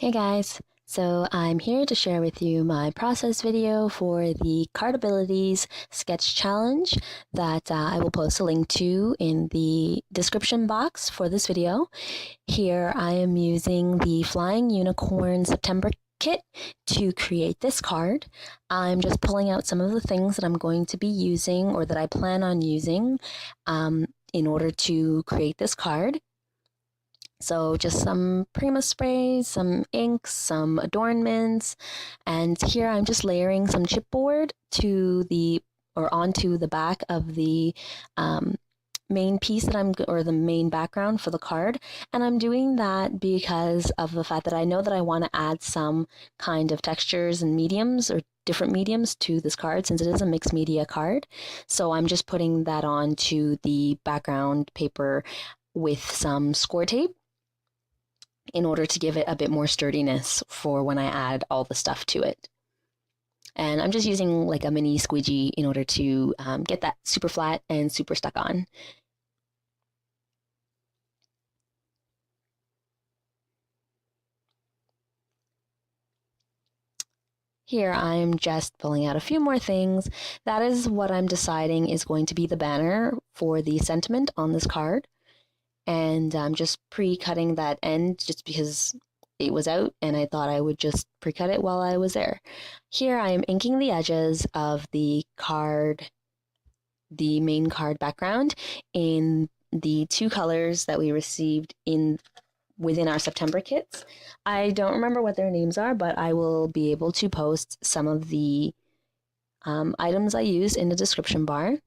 Hey guys, so I'm here to share with you my process video for the Cardabilities sketch challenge that I will post a link to in the description box for this video. Here I am using the Flying Unicorn September kit to create this card. I'm just pulling out some of the things that I'm going to be using or that I plan on using in order to create this card. So just some Prima sprays, some inks, some adornments, and here I'm just layering some chipboard onto the back of the main piece or the main background for the card. And I'm doing that because of the fact that I know that I want to add some kind of textures and mediums or different mediums to this card since it is a mixed media card. So I'm just putting that onto the background paper with some score tape in order to give it a bit more sturdiness for when I add all the stuff to it. And I'm just using like a mini squeegee in order to get that super flat and super stuck on. Here I'm just pulling out a few more things. That is what I'm deciding is going to be the banner for the sentiment on this card. And I'm just pre-cutting that end just because it was out and I thought I would just pre-cut it while I was there. Here I am inking the edges of the card, the main card background, in the two colors that we received within our September kits. I don't remember what their names are, but I will be able to post some of the items I used in the description bar.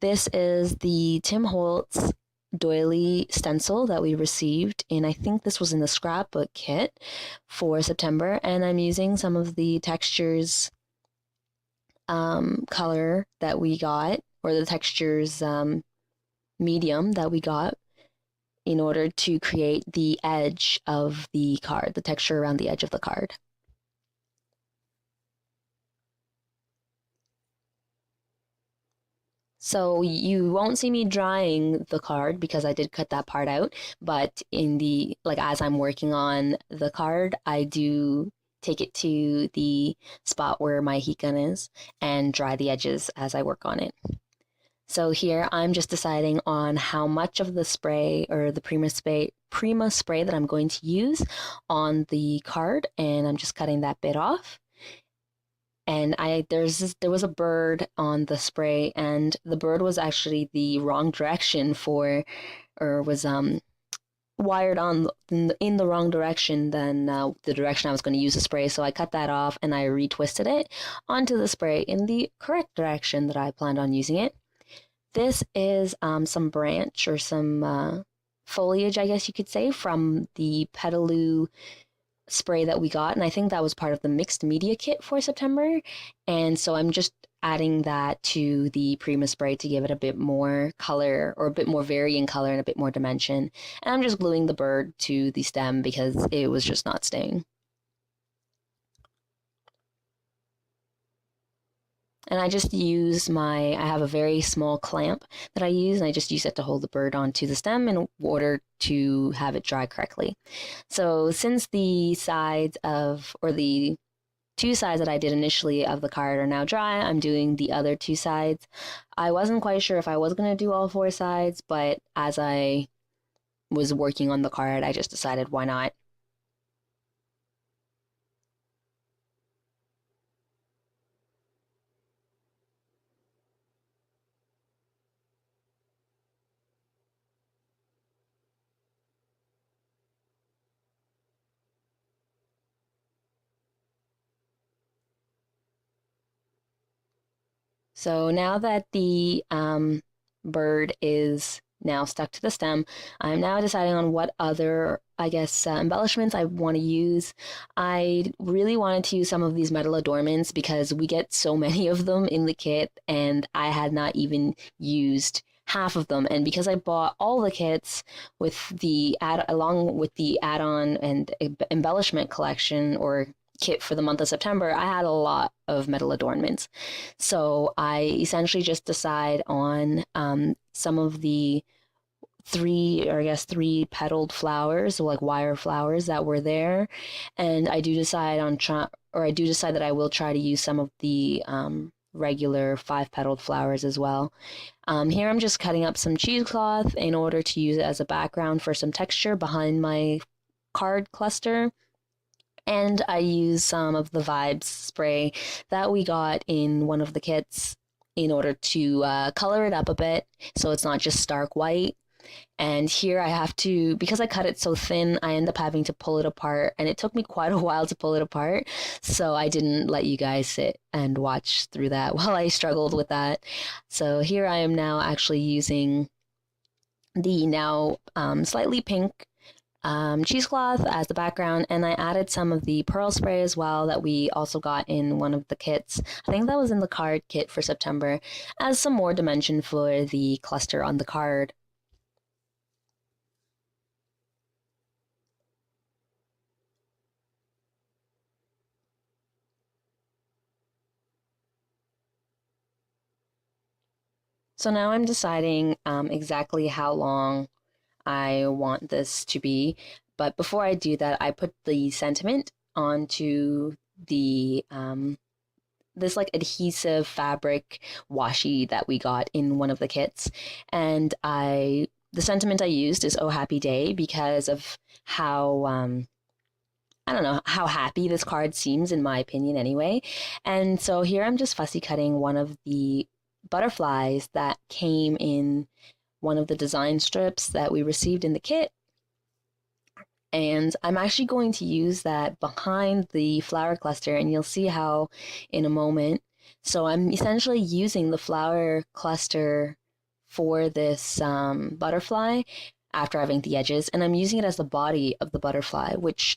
This is the Tim Holtz doily stencil that we received, and I think this was in the scrapbook kit for September, and I'm using some of the textures color that we got, or the textures medium that we got, in order to create the edge of the card, the texture around the edge of the card. So you won't see me drawing the card because I did cut that part out, but as I'm working on the card, I do take it to the spot where my heat gun is and dry the edges as I work on it. So here I'm just deciding on how much of the spray or the Prima spray that I'm going to use on the card, and I'm just cutting that bit off. And there was a bird on the spray, and the bird was actually the wrong direction was wired on in the wrong direction than the direction I was going to use the spray. So I cut that off and I retwisted it onto the spray in the correct direction that I planned on using it. This is some branch or some foliage, I guess you could say, from the Petaloo spray that we got, and I think that was part of the mixed media kit for September, and so I'm just adding that to the Prima spray to give it a bit more color, or a bit more varying color and a bit more dimension. And I'm just gluing the bird to the stem because it was just not staying. And I just use I have a very small clamp that I use, and I just use it to hold the bird onto the stem in order to have it dry correctly. So since the two sides that I did initially of the card are now dry, I'm doing the other two sides. I wasn't quite sure if I was going to do all four sides, but as I was working on the card, I just decided why not. So now that the bird is now stuck to the stem, I'm now deciding on what other, I guess, embellishments I want to use. I really wanted to use some of these metal adornments because we get so many of them in the kit, and I had not even used half of them. And because I bought all the kits along with the add-on and embellishment collection or kit for the month of September, I had a lot of metal adornments. So I essentially just decide on some of the three petaled flowers, so like wire flowers that were there. And I do decide that I will try to use some of the regular five petaled flowers as well. Here I'm just cutting up some cheesecloth in order to use it as a background for some texture behind my card cluster. And I use some of the Vibes spray that we got in one of the kits in order to color it up a bit so it's not just stark white. And here I have to, because I cut it so thin, I end up having to pull it apart. And it took me quite a while to pull it apart. So I didn't let you guys sit and watch through that while I struggled with that. So here I am now actually using the now slightly pink cheesecloth as the background, and I added some of the pearl spray as well that we also got in one of the kits. I think that was in the card kit for September, as some more dimension for the cluster on the card. So now I'm deciding exactly how long I want this to be. But before I do that, I put the sentiment onto the this like adhesive fabric washi that we got in one of the kits. And the sentiment I used is "Oh Happy Day" because of how I don't know how happy this card seems in my opinion anyway. And so here I'm just fussy cutting one of the butterflies that came in one of the design strips that we received in the kit. And I'm actually going to use that behind the flower cluster, and you'll see how in a moment. So I'm essentially using the flower cluster for this butterfly after having the edges, and I'm using it as the body of the butterfly, which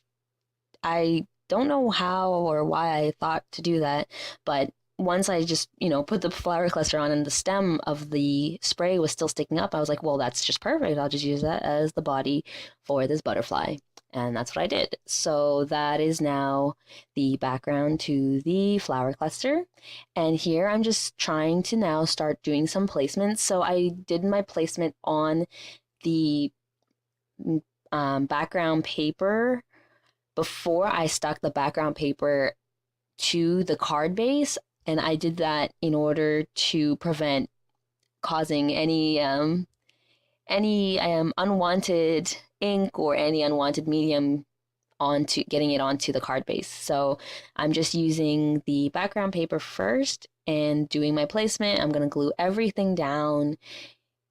I don't know how or why I thought to do that, but once I just, put the flower cluster on and the stem of the spray was still sticking up, I was like, well, that's just perfect. I'll just use that as the body for this butterfly. And that's what I did. So that is now the background to the flower cluster. And here I'm just trying to now start doing some placements. So I did my placement on the background paper before I stuck the background paper to the card base, and I did that in order to prevent causing any unwanted ink or any unwanted medium onto getting it onto the card base. So I'm just using the background paper first and doing my placement. I'm going to glue everything down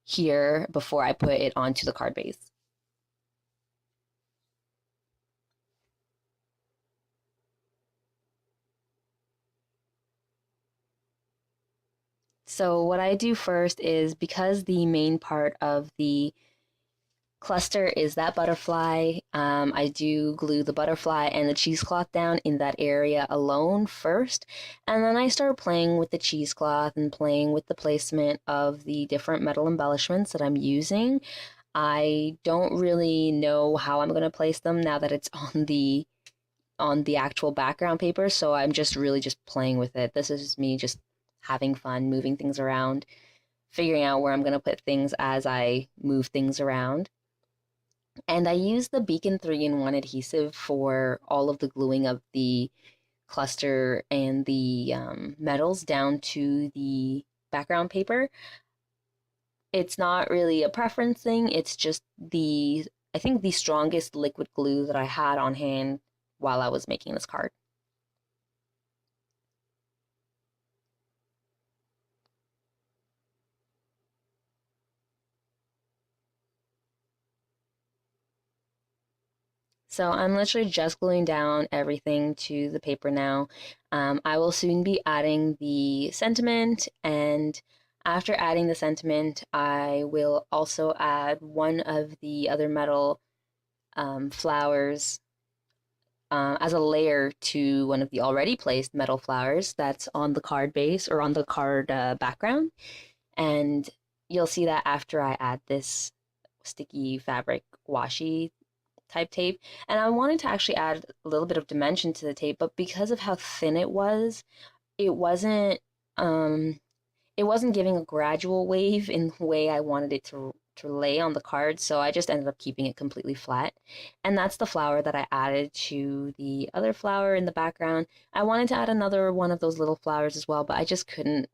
here before I put it onto the card base. So what I do first is, because the main part of the cluster is that butterfly, I do glue the butterfly and the cheesecloth down in that area alone first, and then I start playing with the cheesecloth and playing with the placement of the different metal embellishments that I'm using. I don't really know how I'm going to place them now that it's on the actual background paper, so I'm just really just playing with it. This is me just having fun, moving things around, figuring out where I'm going to put things as I move things around. And I use the Beacon 3-in-1 adhesive for all of the gluing of the cluster and the metals down to the background paper. It's not really a preference thing, it's just I think the strongest liquid glue that I had on hand while I was making this card. So I'm literally just gluing down everything to the paper now. I will soon be adding the sentiment, and after adding the sentiment, I will also add one of the other metal flowers as a layer to one of the already placed metal flowers that's on the card base or on the card background. And you'll see that after I add this sticky fabric washi type tape. And I wanted to actually add a little bit of dimension to the tape, but because of how thin it wasn't um it wasn't giving a gradual wave in the way I wanted it to lay on the card, so I just ended up keeping it completely flat. And that's the flower that I added to the other flower in the background. I wanted to add another one of those little flowers as well, but I just couldn't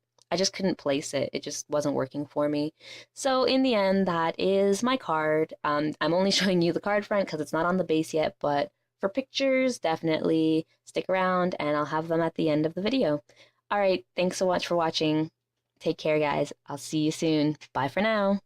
place it. It just wasn't working for me. So in the end, that is my card. I'm only showing you the card front because it's not on the base yet, but for pictures, definitely stick around and I'll have them at the end of the video. All right, thanks so much for watching. Take care, guys. I'll see you soon. Bye for now.